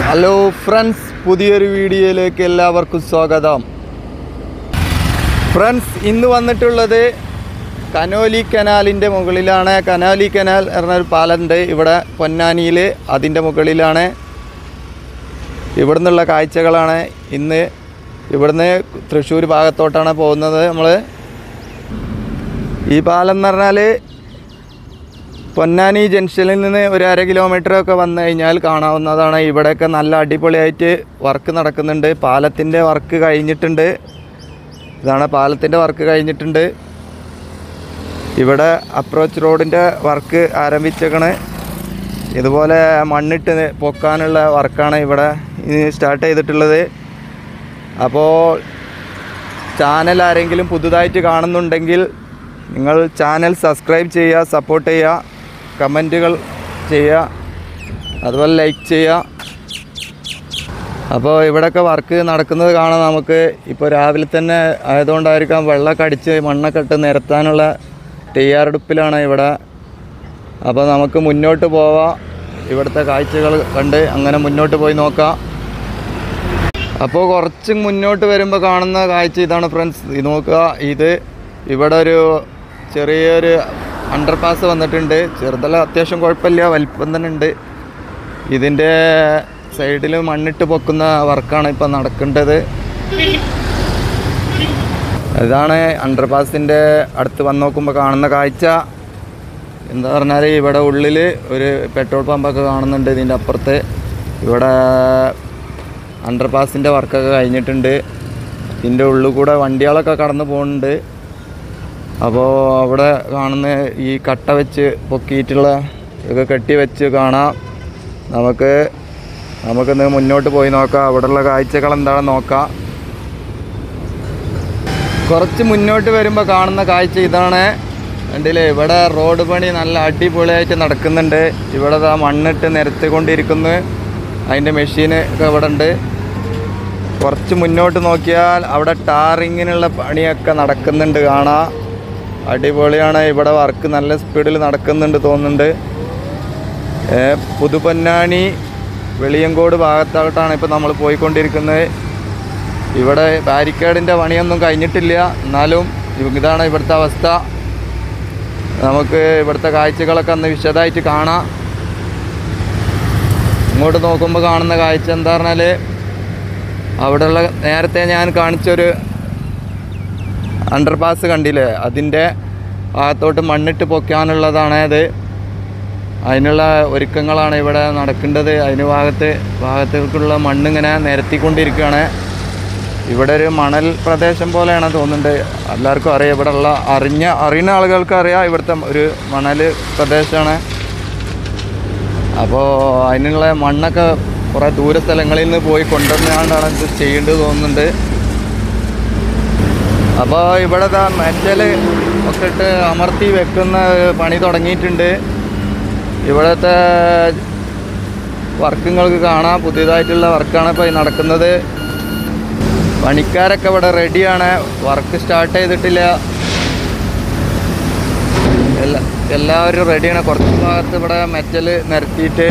Hello friends, പുതിയൊരു വീഡിയോയിലേക്ക് എല്ലാവർക്കും സ്വാഗതം. ഫ്രണ്ട്സ്, ഇന്ന് വന്നിട്ടുള്ളത് കനോലി കനാലിൻ്റെ മുകളിലാണ്. കനോലി കനാൽ എന്നൊരു പാലമുണ്ട് ഇവിടെ പൊന്നാനിയിൽ, അതിൻ്റെ മുകളിലാണ്. ഇവിടുന്നുള്ള കാഴ്ചകളാണ്. ഇന്ന് ഇവിടുന്ന് തൃശ്ശൂർ ഭാഗത്തോട്ടാണ് പോകുന്നത് നമ്മൾ. ഈ പാലം എന്ന് പറഞ്ഞാൽ പൊന്നാനി ജംഗ്ഷനിൽ നിന്ന് ഒരു 1/2 കിലോമീറ്ററൊക്കെ വന്നു കഴിഞ്ഞാൽ കാണാവുന്നതാണ്. ഇവിടെയൊക്കെ നല്ല അടിപൊളിയായിട്ട് വർക്ക് നടക്കുന്നുണ്ട്. പാലത്തിൻ്റെ വർക്ക് കഴിഞ്ഞിട്ടുണ്ട്. ഇതാണ് പാലത്തിൻ്റെ വർക്ക് കഴിഞ്ഞിട്ടുണ്ട്. ഇവിടെ അപ്രോച്ച് റോഡിൻ്റെ വർക്ക് ആരംഭിച്ചേക്കണ്. ഇതുപോലെ മണ്ണിട്ട് പൊക്കാനുള്ള വർക്കാണ് ഇവിടെ സ്റ്റാർട്ട് ചെയ്തിട്ടുള്ളത്. അപ്പോൾ ചാനൽ ആരെങ്കിലും പുതുതായിട്ട് കാണുന്നുണ്ടെങ്കിൽ നിങ്ങൾ ചാനൽ സബ്സ്ക്രൈബ് ചെയ്യുക, സപ്പോർട്ട് ചെയ്യുക, കമൻറ്റുകൾ ചെയ്യുക, അതുപോലെ ലൈക്ക് ചെയ്യുക. അപ്പോൾ ഇവിടെയൊക്കെ വർക്ക് നടക്കുന്നത് കാണാം നമുക്ക്. ഇപ്പോൾ രാവിലെ തന്നെ ആയതുകൊണ്ടായിരിക്കാം വെള്ളമൊക്കെ അടിച്ച് മണ്ണൊക്കെ ഇട്ട് നിരത്താനുള്ള തയ്യാറെടുപ്പിലാണ് ഇവിടെ. അപ്പോൾ നമുക്ക് മുന്നോട്ട് പോവാം, ഇവിടുത്തെ കാഴ്ചകൾ കണ്ട് അങ്ങനെ മുന്നോട്ട് പോയി നോക്കാം. അപ്പോൾ കുറച്ച് മുന്നോട്ട് വരുമ്പോൾ കാണുന്ന കാഴ്ച ഇതാണ് ഫ്രണ്ട്സ്. ഇത് നോക്കുക, ഇത് ഇവിടെ ഒരു ചെറിയൊരു അണ്ടർപാസ് വന്നിട്ടുണ്ട്. ചെറുതല്ല, അത്യാവശ്യം കുഴപ്പമില്ല, വലിപ്പം തന്നെ ഉണ്ട്. ഇതിൻ്റെ സൈഡിൽ മണ്ണിട്ട് പൊക്കുന്ന വർക്കാണ് ഇപ്പം നടക്കേണ്ടത്. ഇതാണ് അണ്ടർപാസിൻ്റെ അടുത്ത് വന്ന് നോക്കുമ്പോൾ കാണുന്ന കാഴ്ച. എന്താ പറഞ്ഞാൽ ഇവിടെ ഉള്ളിൽ ഒരു പെട്രോൾ പമ്പൊക്കെ കാണുന്നുണ്ട്. ഇതിൻ്റെ അപ്പുറത്ത് ഇവിടെ അണ്ടർപാസിൻ്റെ വർക്കൊക്കെ കഴിഞ്ഞിട്ടുണ്ട്. ഇതിൻ്റെ ഉള്ളിൽ കൂടെ വണ്ടികളൊക്കെ കടന്നു പോകുന്നുണ്ട്. അപ്പോൾ അവിടെ കാണുന്ന ഈ കട്ട വെച്ച് പൊക്കിയിട്ടുള്ള ഇതൊക്കെ കെട്ടി വെച്ച് കാണാം. നമുക്കിന്ന് മുന്നോട്ട് പോയി നോക്കാം, അവിടെയുള്ള കാഴ്ചകൾ എന്താണെന്ന് നോക്കാം. കുറച്ച് മുന്നോട്ട് വരുമ്പോൾ കാണുന്ന കാഴ്ച ഇതാണ്. കണ്ടില്ലേ, ഇവിടെ റോഡ് പണി നല്ല അടിപൊളിയായിട്ട് നടക്കുന്നുണ്ട്. ഇവിടെ മണ്ണിട്ട് നിരത്തിക്കൊണ്ടിരിക്കുന്നു. അതിൻ്റെ മെഷീന് ഒക്കെ ഇവിടെ ഉണ്ട്. കുറച്ച് മുന്നോട്ട് നോക്കിയാൽ അവിടെ ടാറിങ്ങിനുള്ള പണിയൊക്കെ നടക്കുന്നുണ്ട് കാണാം. അടിപൊളിയാണ്. ഇവിടെ വർക്ക് നല്ല സ്പീഡിൽ നടക്കുന്നുണ്ട് തോന്നുന്നുണ്ട്. പുതുപൊന്നാനി വെളിയങ്കോട് ഭാഗത്തോട്ടാണ് ഇപ്പോൾ നമ്മൾ പോയിക്കൊണ്ടിരിക്കുന്നത്. ഇവിടെ ബാരിക്കേഡിൻ്റെ പണിയൊന്നും കഴിഞ്ഞിട്ടില്ല, എന്നാലും ഇതാണ് ഇവിടുത്തെ അവസ്ഥ. നമുക്ക് ഇവിടുത്തെ കാഴ്ചകളൊക്കെ ഒന്ന് വിശദമായിട്ട് കാണാം. ഇങ്ങോട്ട് നോക്കുമ്പോൾ കാണുന്ന കാഴ്ച എന്താ പറഞ്ഞാൽ, അവിടെയുള്ള നേരത്തെ ഞാൻ കാണിച്ചൊരു അണ്ടർപാസ് കണ്ടില്ലേ, അതിൻ്റെ ഭാഗത്തോട്ട് മണ്ണിട്ട് പൊക്കാനുള്ളതാണ് അത്. അതിനുള്ള ഒരുക്കങ്ങളാണ് ഇവിടെ നടക്കേണ്ടത്. അതിന് ഭാഗത്തേക്കുള്ള മണ്ണിങ്ങനെ നിരത്തിക്കൊണ്ടിരിക്കുകയാണ്. ഇവിടെ ഒരു മണൽ പ്രദേശം പോലെയാണ് തോന്നുന്നുണ്ട്. എല്ലാവർക്കും അറിയാം, ഇവിടെ ഉള്ള അറിയുന്ന ആളുകൾക്ക് അറിയാം ഇവിടുത്തെ ഒരു മണൽ പ്രദേശമാണ്. അപ്പോൾ അതിനുള്ള മണ്ണൊക്കെ കുറേ ദൂര സ്ഥലങ്ങളിൽ നിന്ന് പോയി കൊണ്ടുവന്നാണ്ടാണ് ഇത് ചെയ്യേണ്ടത് തോന്നുന്നുണ്ട്. അപ്പോൾ ഇവിടെ മെറ്റൽ ഒക്കെ ഇട്ട് അമർത്തി വെക്കുന്ന പണി തുടങ്ങിയിട്ടുണ്ട്. ഇവിടുത്തെ വർക്കുങ്ങൾക്ക് കാണാം, പുതിയതായിട്ടുള്ള വർക്കാണ് ഇപ്പോൾ നടക്കുന്നത്. പണിക്കാരൊക്കെ ഇവിടെ റെഡിയാണ്, വർക്ക് സ്റ്റാർട്ട് ചെയ്തിട്ടില്ല. എല്ലാവരും റെഡിയാണ്. കുറച്ച് ഭാഗത്ത് ഇവിടെ മെറ്റൽ നിരത്തിയിട്ട്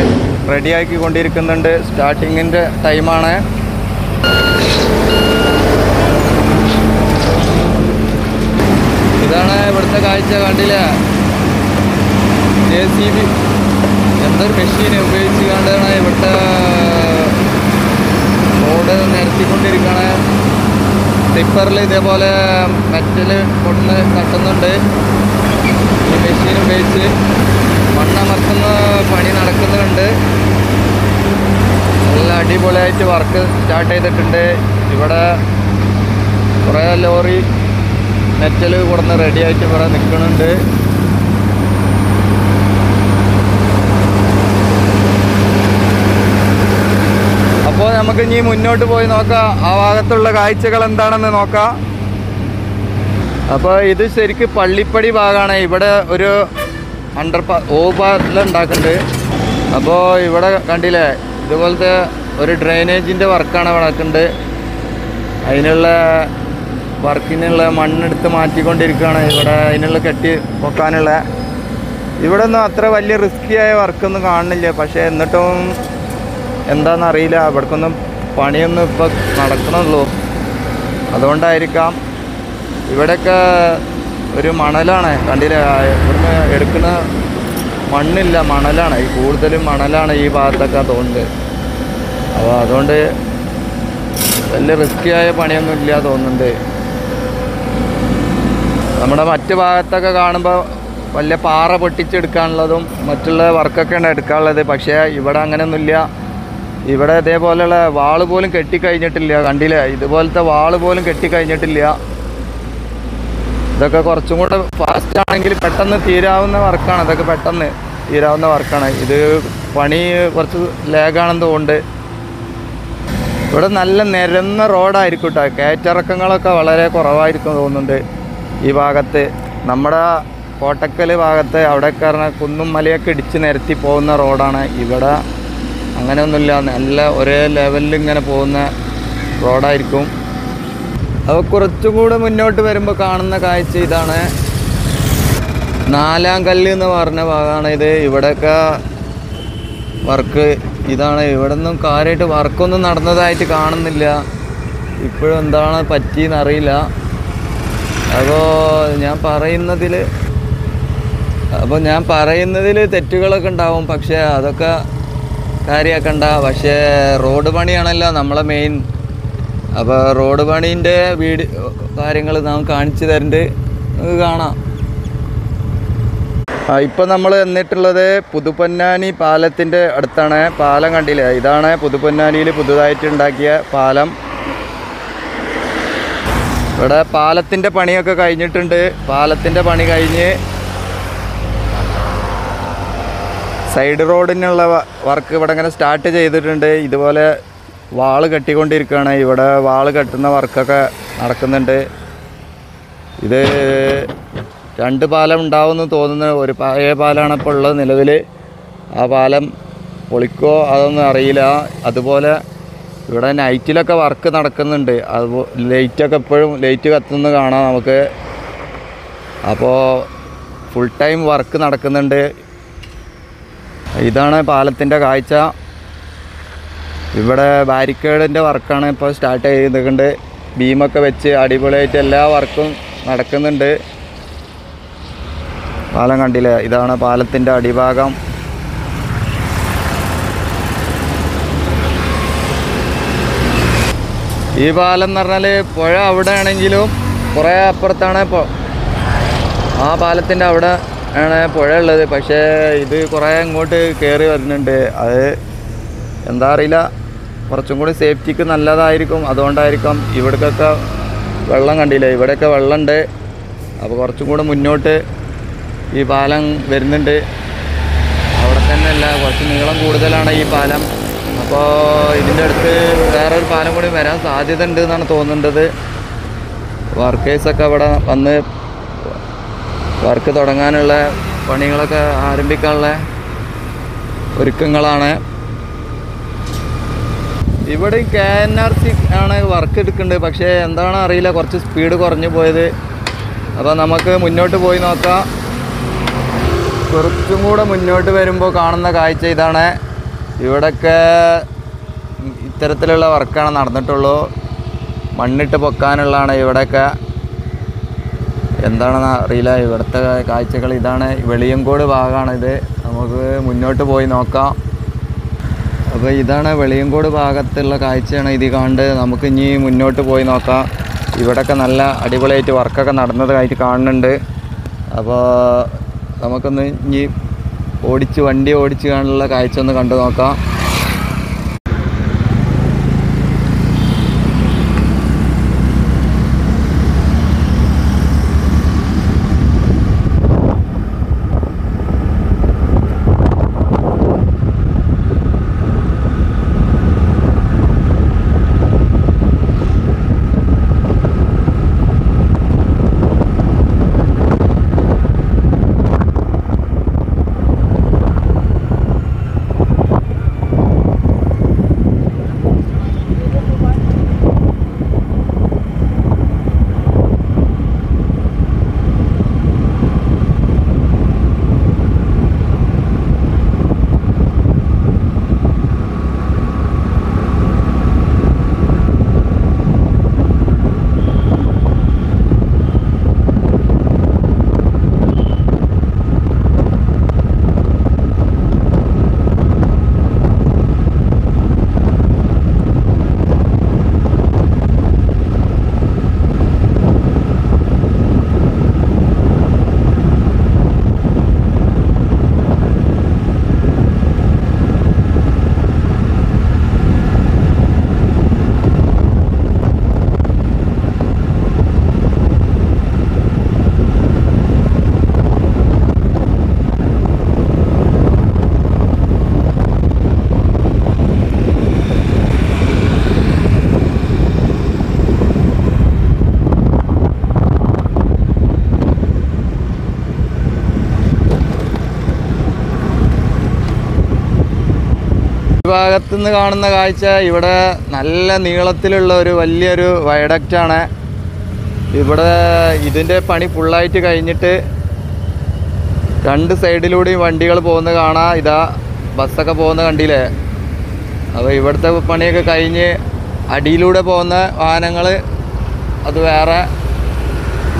റെഡിയാക്കി കൊണ്ടിരിക്കുന്നുണ്ട്. സ്റ്റാർട്ടിങ്ങിൻ്റെ ടൈമാണ്. ഇതാണ് ഇവിടുത്തെ കാഴ്ച. കണ്ടില്ലേ, JCB എന്തൊരു മെഷീൻ ഉപയോഗിച്ച് കണ്ടാണ് ഇവിടുത്തെ റോഡ് നിരത്തിക്കൊണ്ടിരിക്കുകയാണ്. ടിപ്പറിൽ ഇതേപോലെ മെറ്റൽ കൊണ്ടുവന്ന് തട്ടുന്നുണ്ട്. ഈ മെഷീൻ ഉപയോഗിച്ച് മണ്ണമർത്തുന്ന പണി നടക്കുന്നുണ്ട്. നല്ല അടിപൊളിയായിട്ട് വർക്ക് സ്റ്റാർട്ട് ചെയ്തിട്ടുണ്ട്. ഇവിടെ കുറേ ലോറി മെറ്റൽ കൊടുന്ന് റെഡിയായിട്ട് ഇവിടെ നിൽക്കുന്നുണ്ട്. അപ്പോൾ നമുക്ക് ഇനി മുന്നോട്ട് പോയി നോക്കാം, ആ ഭാഗത്തുള്ള കാഴ്ചകൾ എന്താണെന്ന് നോക്കാം. അപ്പോൾ ഇത് ശരിക്കും പള്ളിപ്പടി ഭാഗമാണ്. ഇവിടെ ഒരു ഓവർപാസ് ഉണ്ടാക്കുന്നുണ്ട്. അപ്പോൾ ഇവിടെ കണ്ടില്ലേ, ഇതുപോലത്തെ ഒരു ഡ്രെയിനേജിൻ്റെ വർക്കാണ് ഇവിടെ നടക്കുന്നുണ്ട്. അതിനുള്ള വർക്കിനുള്ള മണ്ണെടുത്ത് മാറ്റിക്കൊണ്ടിരിക്കുകയാണ്. ഇവിടെ അതിനുള്ള കെട്ടി പൊക്കാനുള്ള ഇവിടെ ഒന്നും അത്ര വലിയ റിസ്ക്കിയായ വർക്കൊന്നും കാണുന്നില്ല. പക്ഷേ എന്നിട്ടും എന്താണെന്നറിയില്ല, ഇവിടേക്കൊന്നും പണിയൊന്നും ഇപ്പോൾ നടക്കണുള്ളൂ. അതുകൊണ്ടായിരിക്കാം. ഇവിടെയൊക്കെ ഒരു മണലാണ്, കണ്ടില്ല, ഇവിടുന്ന് എടുക്കുന്ന മണ്ണില്ല, മണലാണ്, ഈ കൂടുതലും മണലാണ് ഈ ഭാഗത്തൊക്കെ തോന്നുന്നത്. അപ്പോൾ അതുകൊണ്ട് വലിയ റിസ്ക്കിയായ പണിയൊന്നും ഇല്ല തോന്നുന്നുണ്ട്. നമ്മുടെ മറ്റ് ഭാഗത്തൊക്കെ കാണുമ്പോൾ വലിയ പാറ പൊട്ടിച്ചെടുക്കാനുള്ളതും മറ്റുള്ള വർക്കൊക്കെയാണ് എടുക്കാനുള്ളത്. പക്ഷേ ഇവിടെ അങ്ങനെയൊന്നുമില്ല. ഇവിടെ ഇതേപോലെയുള്ള വാള് പോലും കെട്ടിക്കഴിഞ്ഞിട്ടില്ല, കണ്ടില്ലേ, ഇതുപോലത്തെ വാള് പോലും കെട്ടിക്കഴിഞ്ഞിട്ടില്ല. ഇതൊക്കെ കുറച്ചും കൂടെ ഫാസ്റ്റ് ആണെങ്കിൽ പെട്ടെന്ന് തീരാവുന്ന വർക്കാണ്. ഇതൊക്കെ പെട്ടെന്ന് തീരാവുന്ന വർക്കാണ്. ഇത് പണി കുറച്ച് ലാഗാണെന്ന് തോന്നുന്നുണ്ട്. ഇവിടെ നല്ല നിരന്ന റോഡായിരിക്കും കേട്ടോ. കയറ്റിറക്കങ്ങളൊക്കെ വളരെ കുറവായിരിക്കും തോന്നുന്നുണ്ട് ഈ ഭാഗത്ത്. നമ്മുടെ കോട്ടക്കൽ ഭാഗത്ത് അവിടെയൊക്കെ പറഞ്ഞാൽ കുന്നും മലയൊക്കെ ഇടിച്ച് നിരത്തി പോകുന്ന റോഡാണ്. ഇവിടെ അങ്ങനെയൊന്നുമില്ല, നല്ല ഒരേ ലെവലിൽ ഇങ്ങനെ പോകുന്ന റോഡായിരിക്കും. അപ്പോൾ കുറച്ചും കൂടെ മുന്നോട്ട് വരുമ്പോൾ കാണുന്ന കാഴ്ച ഇതാണ്. 4-ാം കല്ല് എന്ന് പറഞ്ഞ ഭാഗമാണ് ഇത്. ഇവിടെയൊക്കെ വർക്ക് ഇതാണ്. ഇവിടെ നിന്നും കാര്യമായിട്ട് വർക്കൊന്നും നടന്നതായിട്ട് കാണുന്നില്ല. ഇപ്പോഴും എന്താണ് പറ്റിയെന്നറിയില്ല. അപ്പോൾ ഞാൻ പറയുന്നതിൽ തെറ്റുകളൊക്കെ ഉണ്ടാവും. പക്ഷേ അതൊക്കെ കാര്യമാക്കണ്ട. പക്ഷേ റോഡ് പണിയാണല്ലോ നമ്മളെ മെയിൻ. അപ്പോൾ റോഡ് പണീൻ്റെ കാര്യങ്ങൾ നാം കാണിച്ചു തരുന്നുണ്ട്, നിങ്ങൾക്ക് കാണാം. ഇപ്പം നമ്മൾ എന്നിട്ടുള്ളത് പുതുപ്പൊന്നാനി പാലത്തിൻ്റെ അടുത്താണ്. പാലം കണ്ടില്ലേ, ഇതാണ് പുതുപ്പൊന്നാനിയിൽ പുതുതായിട്ട് ഉണ്ടാക്കിയ പാലം. ഇവിടെ പാലത്തിൻ്റെ പണിയൊക്കെ കഴിഞ്ഞിട്ടുണ്ട്. പാലത്തിൻ്റെ പണി കഴിഞ്ഞ് സൈഡ് റോഡിനുള്ള വർക്ക് ഇവിടെ ഇങ്ങനെ സ്റ്റാർട്ട് ചെയ്തിട്ടുണ്ട്. ഇതുപോലെ വാള് കെട്ടിക്കൊണ്ടിരിക്കുകയാണ്. ഇവിടെ വാള് കെട്ടുന്ന വർക്കൊക്കെ നടക്കുന്നുണ്ട്. ഇത് 2 പാലം ഉണ്ടാവുമെന്ന് തോന്നുന്നു. ഒരു പഴയ പാലമാണ് ഇപ്പോൾ ഉള്ളത് നിലവിൽ. ആ പാലം പൊളിക്കോ അതൊന്നും അറിയില്ല. അതുപോലെ ഇവിടെ നൈറ്റിലൊക്കെ വർക്ക് നടക്കുന്നുണ്ട്. ലൈറ്റൊക്കെ എപ്പോഴും ലൈറ്റ് കത്തുന്നത് കാണാം നമുക്ക്. അപ്പോൾ ഫുൾ ടൈം വർക്ക് നടക്കുന്നുണ്ട്. ഇതാണ് പാലത്തിൻ്റെ കാഴ്ച. ഇവിടെ ബാരിക്കേഡിൻ്റെ വർക്കാണ് ഇപ്പോൾ സ്റ്റാർട്ട് ചെയ്തിട്ടുണ്ട്. ബീമൊക്കെ വെച്ച് അടിപൊളിയായിട്ട് എല്ലാ വർക്കും നടക്കുന്നുണ്ട്. പാലം കണ്ടില്ലേ, ഇതാണ് പാലത്തിൻ്റെ അടിഭാഗം. ഈ പാലം എന്ന് പറഞ്ഞാൽ പുഴ അവിടെ ആണെങ്കിലും കുറേ അപ്പുറത്താണ്. ഇപ്പോൾ ആ പാലത്തിൻ്റെ അവിടെ ആണ് പുഴ ഉള്ളത്. പക്ഷേ ഇത് കുറേ ഇങ്ങോട്ട് കയറി വരുന്നുണ്ട്. അത് എന്താ അറിയില്ല, കുറച്ചും കൂടി സേഫ്റ്റിക്ക് നല്ലതായിരിക്കും. അതുകൊണ്ടായിരിക്കും. ഇവിടേക്കൊക്കെ വെള്ളം കണ്ടില്ലേ, ഇവിടെയൊക്കെ വെള്ളമുണ്ട്. അപ്പോൾ കുറച്ചും കൂടെ മുന്നോട്ട് ഈ പാലം വരുന്നുണ്ട്. അവിടെ തന്നെ അല്ല, കുറച്ച് നീളം കൂടുതലാണ് ഈ പാലം. അപ്പോൾ ഇതിൻ്റെ അടുത്ത് വേറൊരു പാലം കൂടി വരാൻ സാധ്യത ഉണ്ട് എന്നാണ് തോന്നുന്നത്. വർക്കേഴ്സൊക്കെ അവിടെ വന്ന് വർക്ക് തുടങ്ങാനുള്ള പണികളൊക്കെ ആരംഭിക്കാനുള്ള ഒരുക്കങ്ങളാണ്. ഇവിടെ KNRC ആണ് വർക്ക് എടുക്കുന്നുണ്ട്. പക്ഷേ എന്താണ് അറിയില്ല, കുറച്ച് സ്പീഡ് കുറഞ്ഞു പോയത്. അപ്പോൾ നമുക്ക് മുന്നോട്ട് പോയി നോക്കാം. കുറച്ചും കൂടെ മുന്നോട്ട് വരുമ്പോൾ കാണുന്ന കാഴ്ച ഇതാണ്. ഇവിടെയൊക്കെ ഇത്തരത്തിലുള്ള വർക്കാണ് നടന്നിട്ടുള്ളൂ. മണ്ണിട്ട് പൊക്കാനുള്ളതാണ് ഇവിടെയൊക്കെ. എന്താണെന്ന് അറിയില്ല. ഇവിടുത്തെ കാഴ്ചകൾ ഇതാണ്. വെളിയങ്കോട് ഭാഗമാണിത്. നമുക്ക് മുന്നോട്ട് പോയി നോക്കാം. അപ്പോൾ ഇതാണ് വെളിയങ്കോട് ഭാഗത്തുള്ള കാഴ്ചയാണ് ഇത് കണ്ട്. നമുക്ക് ഇനി മുന്നോട്ട് പോയി നോക്കാം. ഇവിടെയൊക്കെ നല്ല അടിപൊളിയായിട്ട് വർക്കൊക്കെ നടന്നതായിട്ട് കാണുന്നുണ്ട്. അപ്പോൾ നമുക്കൊന്ന് ഇനി വണ്ടി ഓടിച്ച് കാണാനുള്ള കാഴ്ച ഒന്ന് കണ്ടു നോക്കാം. ഭാഗത്തുനിന്ന് കാണുന്ന കാഴ്ച ഇവിടെ നല്ല നീളത്തിലുള്ള ഒരു വലിയൊരു വയഡക്റ്റാണ്. ഇവിടെ ഇതിൻ്റെ പണി ഫുള്ളായിട്ട് കഴിഞ്ഞിട്ട് രണ്ട് സൈഡിലൂടെയും വണ്ടികൾ പോകുന്നത് കാണാം. ഇതാ ബസ്സൊക്കെ പോകുന്ന കണ്ടില്ലേ. അപ്പോൾ ഇവിടുത്തെ പണിയൊക്കെ കഴിഞ്ഞ് അടിയിലൂടെ പോകുന്ന വാഹനങ്ങൾ അത് വേറെ,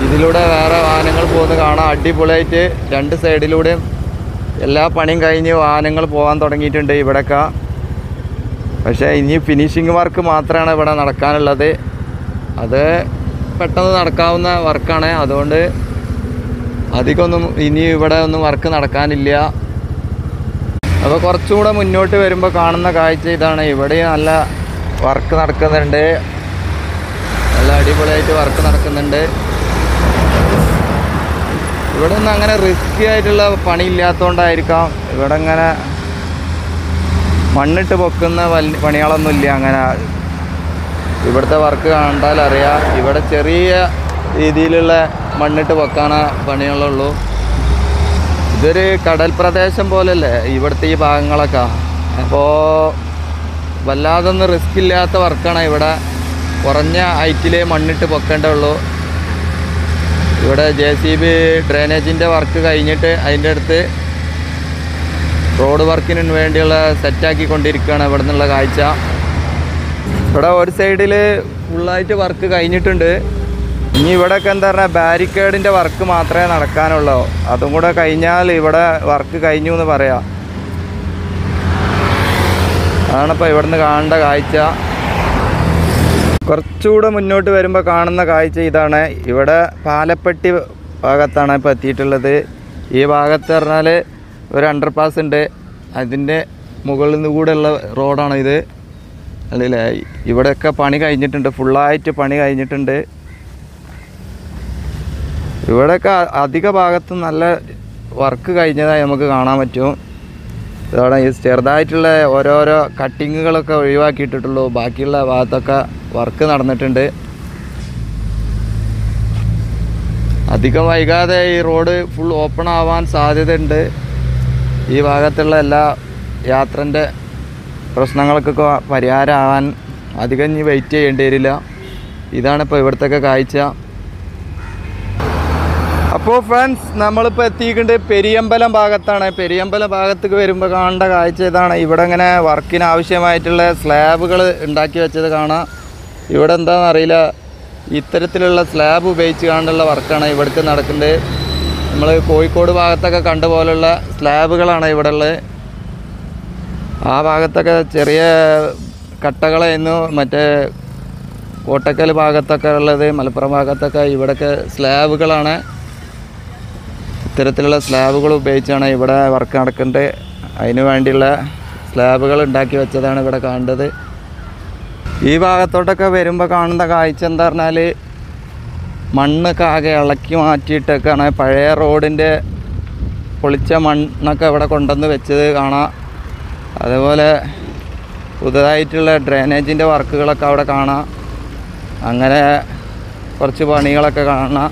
ഇതിലൂടെ വേറെ വാഹനങ്ങൾ പോകുന്നത് കാണാം. അടിപൊളിയായിട്ട് രണ്ട് സൈഡിലൂടെയും എല്ലാ പണിയും കഴിഞ്ഞ് വാഹനങ്ങൾ പോകാൻ തുടങ്ങിയിട്ടുണ്ട് ഇവിടെയൊക്കെ. പക്ഷേ ഇനി ഫിനിഷിങ് വർക്ക് മാത്രമാണ് ഇവിടെ നടക്കാനുള്ളത്. അത് പെട്ടെന്ന് നടക്കാവുന്ന വർക്കാണ്. അതുകൊണ്ട് അധികമൊന്നും ഇനി ഇവിടെ ഒന്നും വർക്ക് നടക്കാനില്ല. അപ്പോൾ കുറച്ചുകൂടെ മുന്നോട്ട് വരുമ്പോൾ കാണുന്ന കാഴ്ച ഇതാണ്. ഇവിടെ നല്ല വർക്ക് നടക്കുന്നുണ്ട്, നല്ല അടിപൊളിയായിട്ട് വർക്ക് നടക്കുന്നുണ്ട്. ഇവിടെ ഒന്നും അങ്ങനെ റിസ്കി ആയിട്ടുള്ള പണി ഇല്ലാത്തതുകൊണ്ടായിരിക്കാം ഇവിടെ ഇങ്ങനെ മണ്ണിട്ട് പൊക്കുന്ന പണികളൊന്നും ഇല്ല. അങ്ങനെ ഇവിടുത്തെ വർക്ക് കണ്ടാൽ അറിയാം, ഇവിടെ ചെറിയ രീതിയിലുള്ള മണ്ണിട്ട് പൊക്കാന പണികളുള്ളൂ. ഇതൊരു കടൽ പ്രദേശം പോലല്ലേ ഇവിടുത്തെ ഈ ഭാഗങ്ങളൊക്കെ. അപ്പോൾ വല്ലാതൊന്നും റിസ്ക് ഇല്ലാത്ത വർക്കാണ്. ഇവിടെ കുറഞ്ഞ ഹൈറ്റിൽ മണ്ണിട്ട് പൊക്കേണ്ടുള്ളൂ. ഇവിടെ JCB ഡ്രെയിനേജിൻ്റെ വർക്ക് കഴിഞ്ഞിട്ട് അതിൻ്റെ അടുത്ത് റോഡ് വർക്കിന് വേണ്ടിയുള്ള സെറ്റാക്കിക്കൊണ്ടിരിക്കുകയാണ് ഇവിടെ നിന്നുള്ള കാഴ്ച. ഇവിടെ ഒരു സൈഡിൽ ഫുള്ളായിട്ട് വർക്ക് കഴിഞ്ഞിട്ടുണ്ട്. ഇനി ഇവിടെയൊക്കെ എന്താ പറയുക, ബാരിക്കേഡിൻ്റെ വർക്ക് മാത്രമേ നടക്കാനുള്ളൂ. അതും കൂടെ കഴിഞ്ഞാൽ ഇവിടെ വർക്ക് കഴിഞ്ഞു എന്ന് പറയാം. അതാണിപ്പോൾ ഇവിടുന്ന് കാണേണ്ട കാഴ്ച. കുറച്ചുകൂടെ മുന്നോട്ട് വരുമ്പോൾ കാണുന്ന കാഴ്ച ഇതാണ്. ഇവിടെ പാലപ്പെട്ടി ഭാഗത്താണ് ഇപ്പോൾ എത്തിയിട്ടുള്ളത്. ഈ ഭാഗത്ത് പറഞ്ഞാൽ ഒരു അണ്ടർപാസ് ഉണ്ട്, അതിൻ്റെ മുകളിൽ നിന്ന് കൂടെയുള്ള റോഡാണ് ഇത്. അല്ലേ, ഇവിടെയൊക്കെ പണി കഴിഞ്ഞിട്ടുണ്ട്, ഫുള്ളായിട്ട് പണി കഴിഞ്ഞിട്ടുണ്ട്. ഇവിടെയൊക്കെ അധിക ഭാഗത്തും നല്ല വർക്ക് കഴിഞ്ഞതായി നമുക്ക് കാണാൻ പറ്റും. ഇതാണ് ഈ ചെറുതായിട്ടുള്ള ഓരോരോ കട്ടിങ്ങുകളൊക്കെ ഒഴിവാക്കിയിട്ടുള്ളൂ. ബാക്കിയുള്ള ഭാഗത്തൊക്കെ വർക്ക് നടന്നിട്ടുണ്ട്. അധികം വൈകാതെ ഈ റോഡ് ഫുൾ ഓപ്പൺ ആവാൻ സാധ്യതയുണ്ട്. ഈ ഭാഗത്തുള്ള എല്ലാ യാത്രൻ്റെ പ്രശ്നങ്ങൾക്കൊക്കെ പരിഹാരമാവാൻ അധികം ഇനി വെയിറ്റ് ചെയ്യേണ്ടി വരില്ല. ഇതാണിപ്പോൾ ഇവിടുത്തെ കാഴ്ച. അപ്പോൾ ഫ്രണ്ട്സ്, നമ്മളിപ്പോൾ എത്തിയിട്ടുണ്ട് പെരിയമ്പലം ഭാഗത്താണ്. പെരിയമ്പലം ഭാഗത്തേക്ക് വരുമ്പോൾ കാണേണ്ട കാഴ്ച ഇതാണ്. ഇവിടെ ഇങ്ങനെ വർക്കിന് ആവശ്യമായിട്ടുള്ള സ്ലാബുകൾ ഉണ്ടാക്കി വെച്ചത് കാണാം. ഇവിടെ എന്താണെന്ന് അറിയില്ല, ഇത്തരത്തിലുള്ള സ്ലാബ് ഉപയോഗിച്ച് കാണുന്നുള്ള വർക്കാണ് ഇവിടേക്ക് നടക്കുന്നത്. നമ്മൾ കോഴിക്കോട് ഭാഗത്തൊക്കെ കണ്ട പോലുള്ള സ്ലാബുകളാണ് ഇവിടെ ഉള്ളത്. ആ ഭാഗത്തൊക്കെ ചെറിയ കട്ടകളായിരുന്നു മറ്റേ കോട്ടക്കൽ ഭാഗത്തൊക്കെ ഉള്ളത്. മലപ്പുറം ഭാഗത്തൊക്കെ ഇവിടെയൊക്കെ സ്ലാബുകളാണ്. ഇത്തരത്തിലുള്ള സ്ലാബുകൾ ഉപയോഗിച്ചാണ് ഇവിടെ വർക്ക് നടക്കുന്നത്. അതിന് വേണ്ടിയുള്ള സ്ലാബുകൾ ഉണ്ടാക്കി വെച്ചതാണ് ഇവിടെ കാണേണ്ടത്. ഈ ഭാഗത്തോട്ടൊക്കെ വരുമ്പോൾ കാണുന്ന കാഴ്ച എന്താ പറഞ്ഞാൽ, മണ്ണൊക്കെ ആകെ ഇളക്കി മാറ്റിയിട്ടൊക്കെയാണ്. പഴയ റോഡിൻ്റെ പൊളിച്ച മണ്ണൊക്കെ ഇവിടെ കൊണ്ടുവന്ന് വെച്ചത് കാണാം. അതുപോലെ പുതുതായിട്ടുള്ള ഡ്രെയിനേജിൻ്റെ വർക്കുകളൊക്കെ അവിടെ കാണാം. അങ്ങനെ കുറച്ച് പണികളൊക്കെ കാണാം.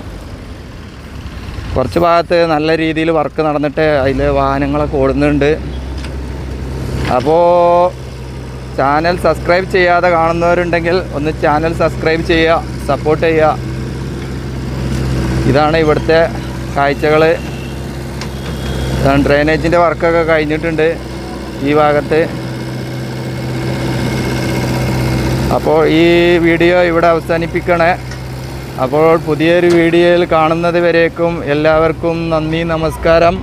കുറച്ച് ഭാഗത്ത് നല്ല രീതിയിൽ വർക്ക് നടന്നിട്ട് അതിൽ വാഹനങ്ങളൊക്കെ ഓടുന്നുണ്ട്. അപ്പോൾ ചാനൽ സബ്സ്ക്രൈബ് ചെയ്യാതെ കാണുന്നവരുണ്ടെങ്കിൽ ഒന്ന് ചാനൽ സബ്സ്ക്രൈബ് ചെയ്യുക, സപ്പോർട്ട് ചെയ്യുക. ഇതാണ് ഇവിടുത്തെ കാഴ്ചകൾ. ഡ്രെയിനേജിൻ്റെ വർക്കൊക്കെ കഴിഞ്ഞിട്ടുണ്ട് ഈ ഭാഗത്ത്. അപ്പോൾ ഈ വീഡിയോ ഇവിടെ അവസാനിപ്പിക്കണേ. അപ്പോൾ പുതിയൊരു വീഡിയോയിൽ കാണുന്നത് വരേക്കും എല്ലാവർക്കും നന്ദി, നമസ്കാരം.